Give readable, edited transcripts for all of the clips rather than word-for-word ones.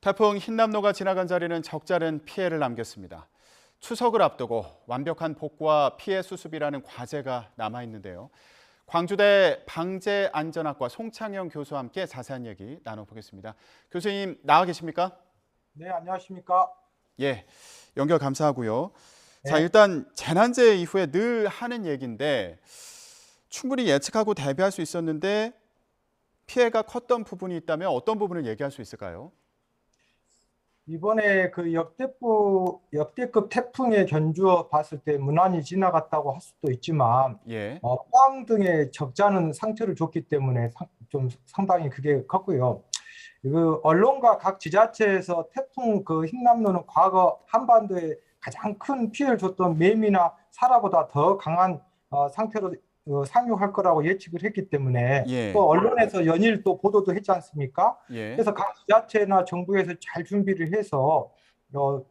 태풍 흰남노가 지나간 자리는 적잖은 피해를 남겼습니다. 추석을 앞두고 완벽한 복구와 피해 수습이라는 과제가 남아있는데요. 광주대 방재안전학과 송창영 교수와 함께 자세한 얘기 나눠보겠습니다. 교수님 나와 계십니까? 네, 안녕하십니까? 예, 연결 감사하고요. 자, 네. 일단 재난재해 이후에 늘 하는 얘기인데 충분히 예측하고 대비할 수 있었는데 피해가 컸던 부분이 있다면 어떤 부분을 얘기할 수 있을까요? 이번에 그 역대급 태풍에 견주어 봤을 때 무난히 지나갔다고 할 수도 있지만, 예, 포항 등에 적잖은 상처를 줬기 때문에 좀 상당히 그게 컸고요. 그 언론과 각 지자체에서 태풍 그 흰남노는 과거 한반도에 가장 큰 피해를 줬던 매미나 사라보다 더 강한 상태로 상륙할 거라고 예측을 했기 때문에 예, 또 언론에서 연일 또 보도도 했지 않습니까? 예. 그래서 각 지자체나 정부에서 잘 준비를 해서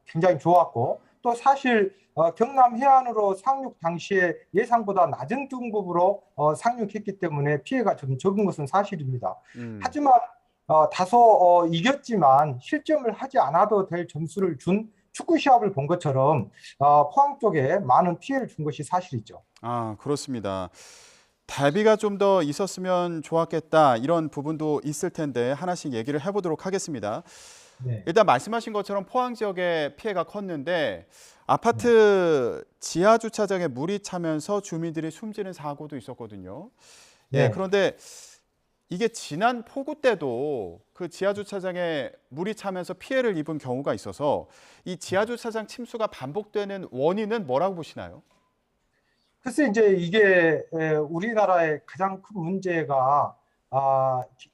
굉장히 좋았고 또 사실 경남 해안으로 상륙 당시에 예상보다 낮은 등급으로 상륙했기 때문에 피해가 좀 적은 것은 사실입니다. 음. 하지만 다소 이겼지만 실점을 하지 않아도 될 점수를 준 축구 시합을 본 것처럼 포항 쪽에 많은 피해를 준 것이 사실이죠. 아, 그렇습니다. 대비가 좀 더 있었으면 좋았겠다 이런 부분도 있을 텐데 하나씩 얘기를 해보도록 하겠습니다. 네. 일단 말씀하신 것처럼 포항 지역에 피해가 컸는데 네. 아파트 지하 주차장에 물이 차면서 주민들이 숨지는 사고도 있었거든요. 예, 네. 그런데 이게 지난 폭우 때도 그 지하 주차장에 물이 차면서 피해를 입은 경우가 있어서 이 지하 주차장 침수가 반복되는 원인은 뭐라고 보시나요? 글쎄 이제 이게 우리나라의 가장 큰 문제가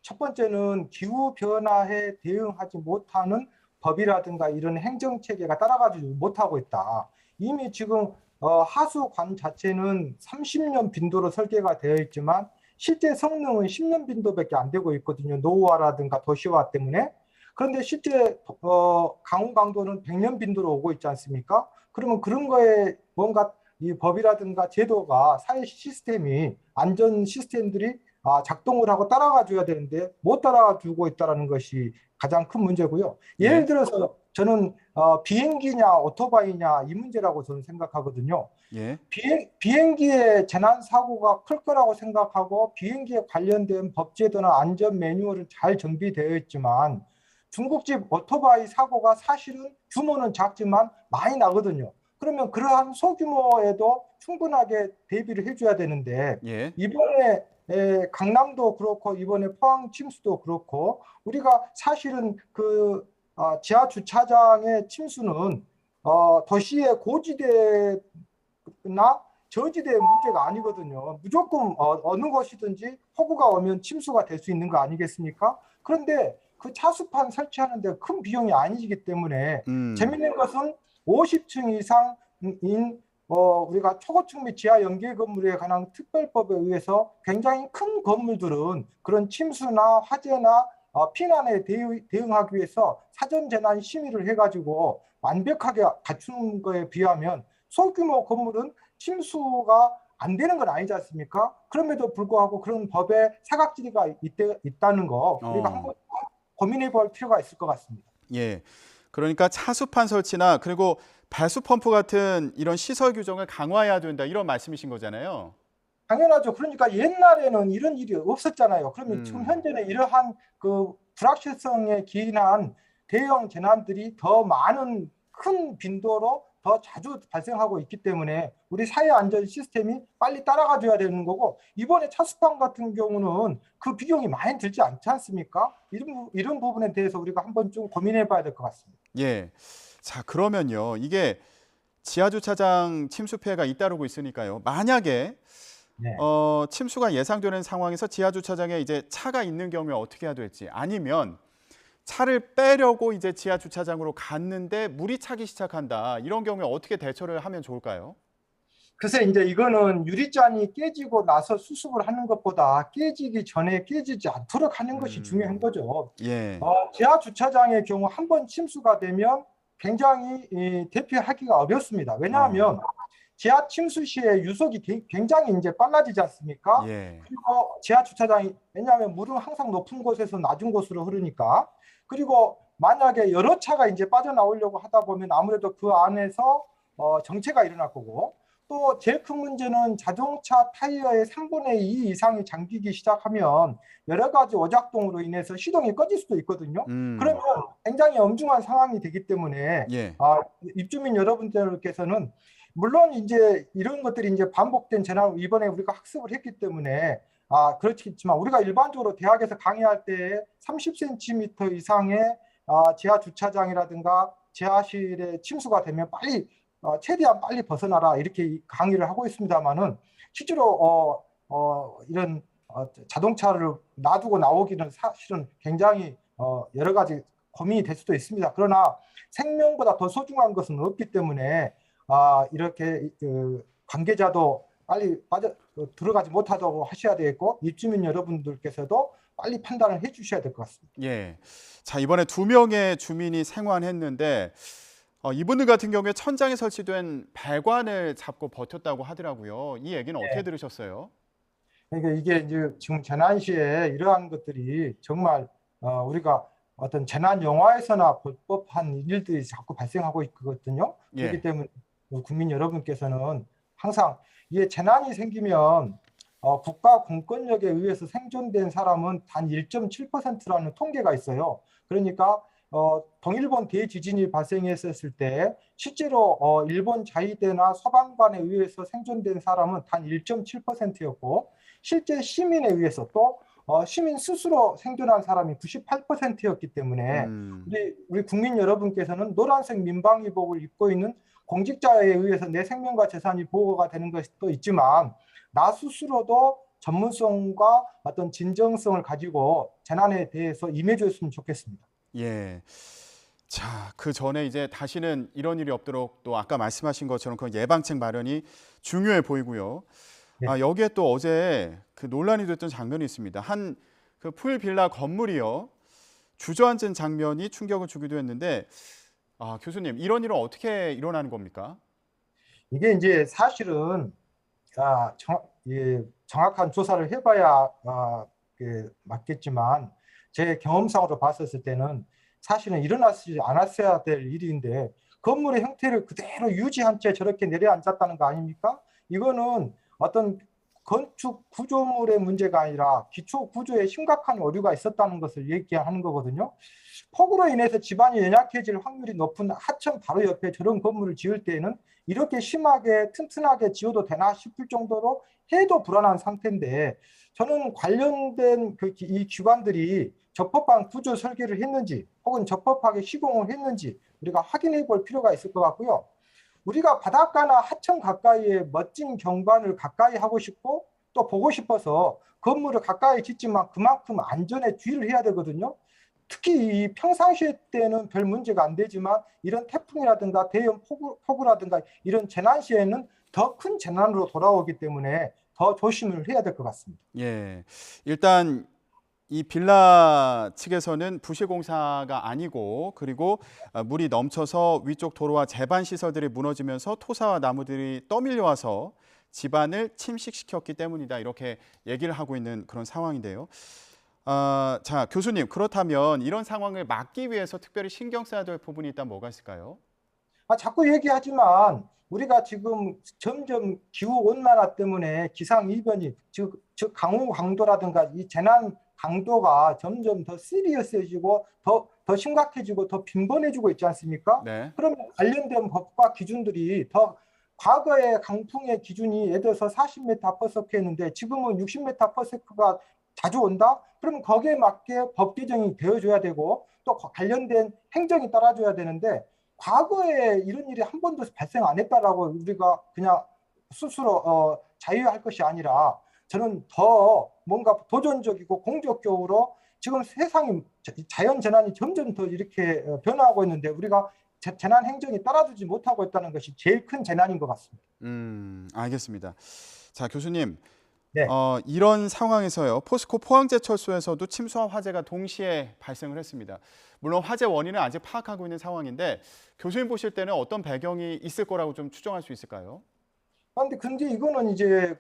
첫 번째는 기후 변화에 대응하지 못하는 법이라든가 이런 행정 체계가 따라가지 못하고 있다. 이미 지금 하수관 자체는 30년 빈도로 설계가 되어 있지만 실제 성능은 10년 빈도밖에 안 되고 있거든요. 노후화라든가 도시화 때문에. 그런데 실제 강우 강도는 100년 빈도로 오고 있지 않습니까? 그러면 그런 거에 뭔가 이 법이라든가 제도가 사회 시스템이 안전 시스템들이 작동을 하고 따라가 줘야 되는데 못 따라가 주고 있다는 것이 가장 큰 문제고요. 예를 예, 들어서 저는 비행기냐 오토바이냐 이 문제라고 저는 생각하거든요. 예, 비행기의 재난 사고가 클 거라고 생각하고 비행기에 관련된 법 제도나 안전 매뉴얼은 잘 정비되어 있지만 중국집 오토바이 사고가 사실은 규모는 작지만 많이 나거든요. 그러면 그러한 소규모에도 충분하게 대비를 해줘야 되는데 예, 이번에 강남도 그렇고 이번에 포항 침수도 그렇고 우리가 사실은 그 지하 주차장의 침수는 도시의 고지대나 저지대의 문제가 아니거든요. 무조건 어느 것이든지 폭우가 오면 침수가 될 수 있는 거 아니겠습니까? 그런데 그 차수판 설치하는데 큰 비용이 아니기 때문에 음, 재밌는 것은 50층 이상인 우리가 초고층 및 지하 연계 건물에 관한 특별법에 의해서 굉장히 큰 건물들은 그런 침수나 화재나 피난에 대응하기 위해서 사전 재난 심의를 해가지고 완벽하게 갖추는 거에 비하면 소규모 건물은 침수가 안 되는 건 아니지 않습니까? 그럼에도 불구하고 그런 법에 사각지대가 있다는 거 우리가 어, 한번 고민해 볼 필요가 있을 것 같습니다. 예. 그러니까 차수판 설치나 그리고 배수 펌프 같은 이런 시설 규정을 강화해야 된다 이런 말씀이신 거잖아요. 당연하죠. 그러니까 옛날에는 이런 일이 없었잖아요. 그러면 지금 음, 현재는 이러한 그 불확실성에 기인한 대형 재난들이 더 많은 큰 빈도로 더 자주 발생하고 있기 때문에 우리 사회 안전 시스템이 빨리 따라가 줘야 되는 거고 이번에 차수판 같은 경우는 그 비용이 많이 들지 않지 않습니까? 이런 부분에 대해서 우리가 한번 좀 고민해 봐야 될 것 같습니다. 예. 자, 그러면요. 이게 지하 주차장 침수 피해가 잇따르고 있으니까요. 만약에 네. 침수가 예상되는 상황에서 지하 주차장에 이제 차가 있는 경우에 어떻게 해야 될지 아니면 차를 빼려고 이제 지하 주차장으로 갔는데 물이 차기 시작한다. 이런 경우에 어떻게 대처를 하면 좋을까요? 글쎄, 이제 이거는 유리잔이 깨지고 나서 수습을 하는 것보다 깨지기 전에 깨지지 않도록 하는 것이 중요한 음, 거죠. 예, 지하 주차장의 경우 한 번 침수가 되면 굉장히 대피하기가 어렵습니다. 어, 왜냐하면 지하 침수 시에 유속이 굉장히 이제 빨라지지 않습니까? 예, 그리고 지하 주차장이 왜냐하면 물은 항상 높은 곳에서 낮은 곳으로 흐르니까 그리고 만약에 여러 차가 이제 빠져나오려고 하다 보면 아무래도 그 안에서 정체가 일어날 거고, 또 제일 큰 문제는 자동차 타이어의 3분의 2 이상이 잠기기 시작하면 여러 가지 오작동으로 인해서 시동이 꺼질 수도 있거든요. 그러면 굉장히 엄중한 상황이 되기 때문에 예. 입주민 여러분들께서는 물론 이제 이런 것들이 이제 반복된 재난 이번에 우리가 학습을 했기 때문에 그렇겠지만 우리가 일반적으로 대학에서 강의할 때 30cm 이상의 지하 주차장이라든가 지하실에 침수가 되면 빨리 최대한 빨리 벗어나라 이렇게 강의를 하고 있습니다만은 실제로 이런 자동차를 놔두고 나오기는 사실은 굉장히 여러 가지 고민이 될 수도 있습니다. 그러나 생명보다 더 소중한 것은 없기 때문에 이렇게 관계자도 빨리 들어가지 못하도록 하셔야 되겠고 입주민 여러분들께서도 빨리 판단을 해주셔야 될 것 같습니다. 예. 자, 이번에 2명의 주민이 생還했는데 이분들 같은 경우에 천장에 설치된 배관을 잡고 버텼다고 하더라고요. 이 얘기는 어떻게 들으셨어요? 그러니까 이게 이제 지금 재난 시에 이러한 것들이 정말 우리가 어떤 재난 영화에서나 볼 법한 일들이 자꾸 발생하고 있거든요. 그렇기 예. 때문에 국민 여러분께서는 항상 이게 재난이 생기면 국가 공권력에 의해서 생존된 사람은 단 1.7%라는 통계가 있어요. 그러니까 동일본 대지진이 발생했었을 때 실제로 일본 자위대나 소방관에 의해서 생존된 사람은 단 1.7%였고 실제 시민에 의해서 또 시민 스스로 생존한 사람이 98%였기 때문에 우리 국민 여러분께서는 노란색 민방위복을 입고 있는 공직자에 의해서 내 생명과 재산이 보호가 되는 것도 있지만 나 스스로도 전문성과 어떤 진정성을 가지고 재난에 대해서 임해줬으면 좋겠습니다. 예. 자, 그 전에 이제 다시는 이런 일이 없도록 또 아까 말씀하신 것처럼 그 예방책 마련이 중요해 보이고요. 네. 여기에 또 어제 그 논란이 됐던 장면이 있습니다. 한 그 풀빌라 건물이요. 주저앉은 장면이 충격을 주기도 했는데 교수님, 이런 일은 어떻게 일어나는 겁니까? 이게 이제 사실은 정확한 조사를 해봐야 맞겠지만 제 경험상으로 봤었을 때는 사실은 일어나지 않았어야 될 일인데 건물의 형태를 그대로 유지한 채 저렇게 내려앉았다는 거 아닙니까? 이거는 어떤 건축 구조물의 문제가 아니라 기초 구조에 심각한 오류가 있었다는 것을 얘기하는 거거든요. 폭우로 인해서 집안이 연약해질 확률이 높은 하천 바로 옆에 저런 건물을 지을 때에는 이렇게 심하게 튼튼하게 지어도 되나 싶을 정도로 해도 불안한 상태인데 저는 관련된 이 기관들이 적법한 구조 설계를 했는지 혹은 적법하게 시공을 했는지 우리가 확인해 볼 필요가 있을 것 같고요. 우리가 바닷가나 하천 가까이에 멋진 경관을 가까이 하고 싶고 또 보고 싶어서 건물을 가까이 짓지만 그만큼 안전에 주의를 해야 되거든요. 특히 이 평상시에 때는 별 문제가 안 되지만 이런 태풍이라든가 대형 폭우라든가 이런 재난 시에는 더 큰 재난으로 돌아오기 때문에 더 조심을 해야 될 것 같습니다. 예. 일단 이 빌라 측에서는 부실 공사가 아니고 그리고 물이 넘쳐서 위쪽 도로와 제반 시설들이 무너지면서 토사와 나무들이 떠밀려와서 집안을 침식시켰기 때문이다. 이렇게 얘기를 하고 있는 그런 상황인데요. 자, 교수님, 그렇다면 이런 상황을 막기 위해서 특별히 신경 써야 될 부분이 있다면 뭐가 있을까요? 자꾸 얘기하지만 우리가 지금 점점 기후 온난화 때문에 기상 이변이 즉 강우 강도라든가 이 재난 강도가 점점 더 시리어스해지고 더 심각해지고 더 빈번해지고 있지 않습니까? 네. 그러면 관련된 법과 기준들이 더 과거의 강풍의 기준이 예를 들어서 40m/s였는데 지금은 60m/s가 자주 온다? 그러면 거기에 맞게 법 개정이 되어줘야 되고 또 관련된 행정이 따라줘야 되는데 과거에 이런 일이 한 번도 발생 안 했다라고 우리가 그냥 스스로 자유할 것이 아니라 저는 더 뭔가 도전적이고 공격적으로 지금 세상이 자연 재난이 점점 더 이렇게 변화하고 있는데 우리가 재난 행정이 따라주지 못하고 있다는 것이 제일 큰 재난인 것 같습니다. 알겠습니다. 자, 교수님, 네. 이런 상황에서요, 포스코 포항제철소에서도 침수와 화재가 동시에 발생을 했습니다. 물론 화재 원인은 아직 파악하고 있는 상황인데 교수님 보실 때는 어떤 배경이 있을 거라고 좀 추정할 수 있을까요? 근데 이거는 이제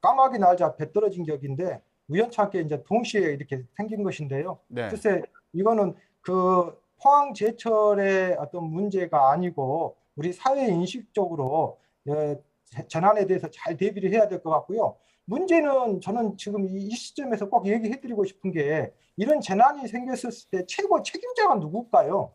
까마귀 날자 배 떨어진 격인데 우연찮게 이제 동시에 이렇게 생긴 것인데요. 네. 글쎄 이거는 그 포항 제철의 어떤 문제가 아니고 우리 사회 인식적으로 재난에 대해서 잘 대비를 해야 될 것 같고요. 문제는 저는 지금 이 시점에서 꼭 얘기해 드리고 싶은 게 이런 재난이 생겼을 때 최고 책임자가 누굴까요?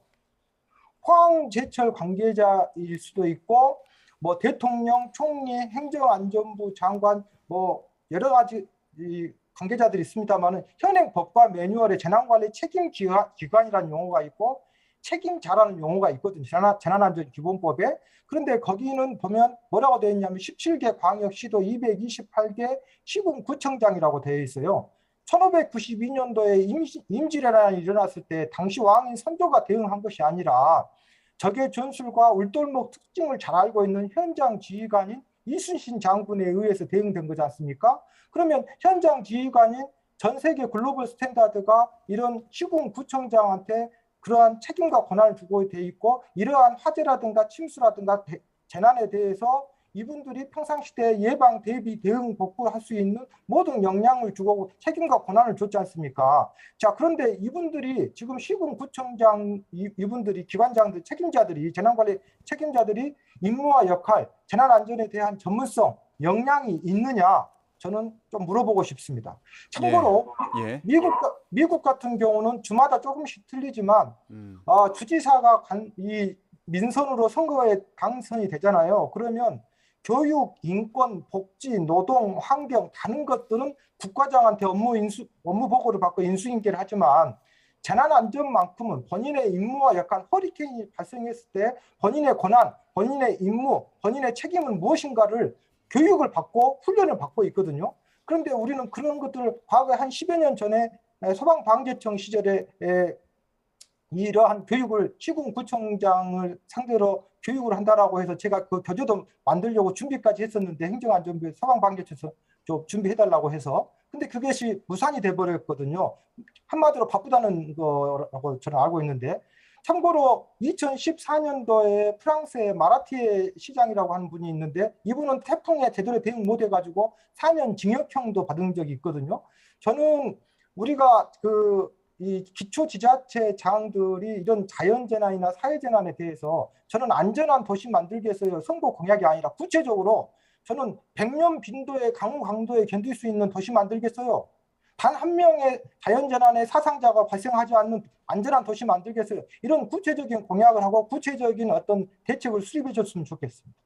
포항제철 관계자일 수도 있고 뭐 대통령, 총리, 행정안전부 장관 뭐 여러 가지 이 관계자들이 있습니다만은 현행 법과 매뉴얼에 재난관리 책임기관이라는 용어가 있고 책임자라는 용어가 있거든요. 재난안전기본법에. 그런데 거기는 보면 뭐라고 되어 있냐면 17개 광역시도 228개 시군구청장이라고 되어 있어요. 1592년도에 임진왜란이 일어났을 때 당시 왕인 선조가 대응한 것이 아니라 적의 전술과 울돌목 특징을 잘 알고 있는 현장 지휘관인 이순신 장군에 의해서 대응된 거지 않습니까? 그러면 현장 지휘관인 전 세계 글로벌 스탠다드가 이런 시군구청장한테 그러한 책임과 권한을 주고 돼 있고 이러한 화재라든가 침수라든가 재난에 대해서 이분들이 평상시대 예방, 대비, 대응, 복구할 수 있는 모든 역량을 주고 책임과 권한을 줬지 않습니까? 자, 그런데 이분들이 지금 시군구청장 이분들이 기관장들, 책임자들이 재난관리 책임자들이 임무와 역할, 재난안전에 대한 전문성, 역량이 있느냐? 저는 좀 물어보고 싶습니다. 참고로 예. 미국 같은 경우는 주마다 조금씩 틀리지만 주지사가 이 민선으로 선거에 당선이 되잖아요. 그러면 교육, 인권, 복지, 노동, 환경 다른 것들은 국가장한테 업무 보고를 받고 인수인계를 하지만 재난안전만큼은 본인의 임무와 역할, 허리케인이 발생했을 때 본인의 권한, 본인의 임무, 본인의 책임은 무엇인가를 교육을 받고 훈련을 받고 있거든요. 그런데 우리는 그런 것들을 과거에 한 10여 년 전에 소방방재청 시절에 이러한 교육을 시군구청장을 상대로 교육을 한다라고 해서 제가 그 교재도 만들려고 준비까지 했었는데 행정안전부에 소방방재청에서 좀 준비해달라고 해서 근데 그것이 무산이 돼버렸거든요. 한마디로 바쁘다는 거라고 저는 알고 있는데 참고로 2014년도에 프랑스의 마라티에 시장이라고 하는 분이 있는데 이분은 태풍에 제대로 대응 못해가지고 4년 징역형도 받은 적이 있거든요. 저는 우리가 이 기초지자체장들이 이런 자연재난이나 사회재난에 대해서 저는 안전한 도시 만들기 위해서 선거 공약이 아니라 구체적으로 저는 100년 빈도의 강우 강도에 견딜 수 있는 도시 만들겠어요. 단 한 명의 자연재난의 사상자가 발생하지 않는 안전한 도시 만들겠어요. 이런 구체적인 공약을 하고 구체적인 어떤 대책을 수립해 줬으면 좋겠습니다.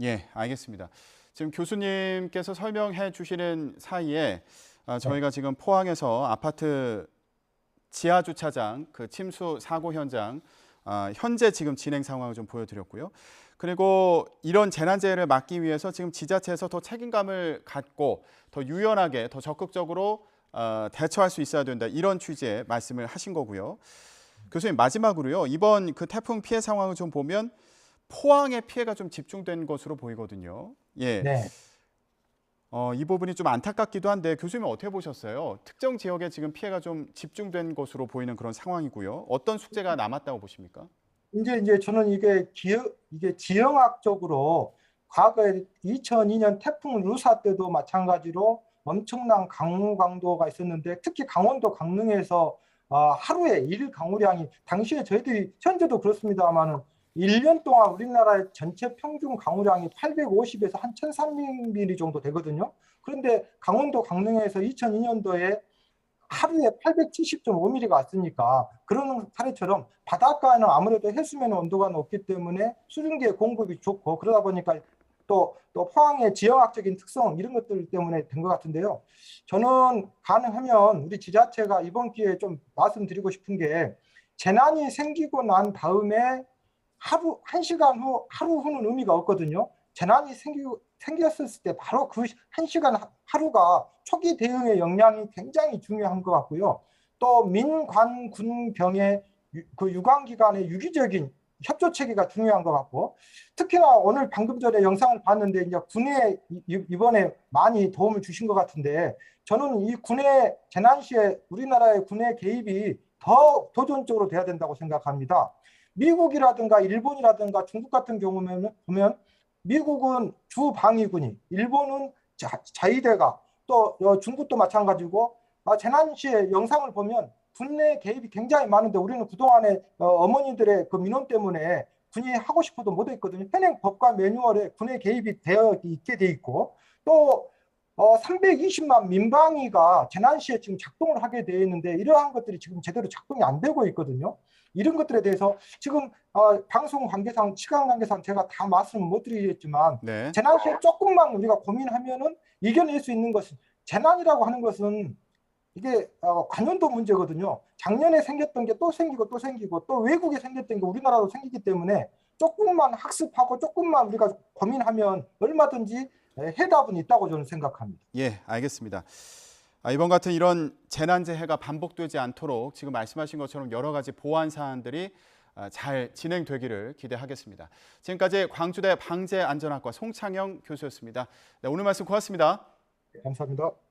예, 알겠습니다. 지금 교수님께서 설명해 주시는 사이에 저희가 지금 포항에서 아파트 지하 주차장 그 침수 사고 현장 현재 지금 진행 상황을 좀 보여드렸고요. 그리고 이런 재난재해를 막기 위해서 지금 지자체에서 더 책임감을 갖고 더 유연하게 더 적극적으로 대처할 수 있어야 된다. 이런 취지의 말씀을 하신 거고요. 교수님 마지막으로요. 이번 그 태풍 피해 상황을 좀 보면 포항에 피해가 좀 집중된 것으로 보이거든요. 예. 네. 이 부분이 좀 안타깝기도 한데 교수님은 어떻게 보셨어요? 특정 지역에 지금 피해가 좀 집중된 것으로 보이는 그런 상황이고요. 어떤 숙제가 남았다고 보십니까? 이제 저는 이게 지형학적으로 과거에 2002년 태풍 루사 때도 마찬가지로 엄청난 강우 강도가 있었는데 특히 강원도 강릉에서 하루에 일 강우량이 당시에 저희들이 현재도 그렇습니다만은 1년 동안 우리나라의 전체 평균 강우량이 850에서 한 1300mm 정도 되거든요. 그런데 강원도 강릉에서 2002년도에 하루에 870.5mm가 왔으니까 그런 사례처럼 바닷가는 아무래도 해수면 온도가 높기 때문에 수증기의 공급이 좋고 그러다 보니까 또 포항의 지형학적인 특성 이런 것들 때문에 된 것 같은데요. 저는 가능하면 우리 지자체가 이번 기회에 좀 말씀드리고 싶은 게 재난이 생기고 난 다음에 한 시간 후, 하루 후는 의미가 없거든요. 재난이 생겼을 때 바로 그 한 시간 하루가 초기 대응의 역량이 굉장히 중요한 것 같고요. 또 민관군병의 그 유관기관의 유기적인 협조 체계가 중요한 것 같고 특히나 오늘 방금 전에 영상을 봤는데 이제 군에 이번에 많이 도움을 주신 것 같은데 저는 이 군의 재난 시에 우리나라의 군의 개입이 더 도전적으로 돼야 된다고 생각합니다. 미국이라든가 일본이라든가 중국 같은 경우면 보면 미국은 주방위군이, 일본은 자위대가, 또 중국도 마찬가지고 재난 시에 영상을 보면 군내 개입이 굉장히 많은데 우리는 그동안에 어머니들의 그 민원 때문에 군이 하고 싶어도 못했거든요. 현행 법과 매뉴얼에 군의 개입이 되어 있게 돼 있고 또 320만 민방위가 재난 시에 지금 작동을 하게 되어 있는데 이러한 것들이 지금 제대로 작동이 안 되고 있거든요. 이런 것들에 대해서 지금 방송 관계상, 시간 관계상 제가 다 말씀을 못 드리겠지만 네. 재난 시에 조금만 우리가 고민하면은 이겨낼 수 있는 것은 재난이라고 하는 것은 이게 관연도 문제거든요. 작년에 생겼던 게 또 생기고 또 생기고 또 외국에 생겼던 게 우리나라도 생기기 때문에 조금만 학습하고 조금만 우리가 고민하면 얼마든지 해답은 있다고 저는 생각합니다. 예, 알겠습니다. 이번 같은 이런 재난재해가 반복되지 않도록 지금 말씀하신 것처럼 여러 가지 보완 사안들이 잘 진행되기를 기대하겠습니다. 지금까지 광주대 방재안전학과 송창영 교수였습니다. 네, 오늘 말씀 고맙습니다. 감사합니다.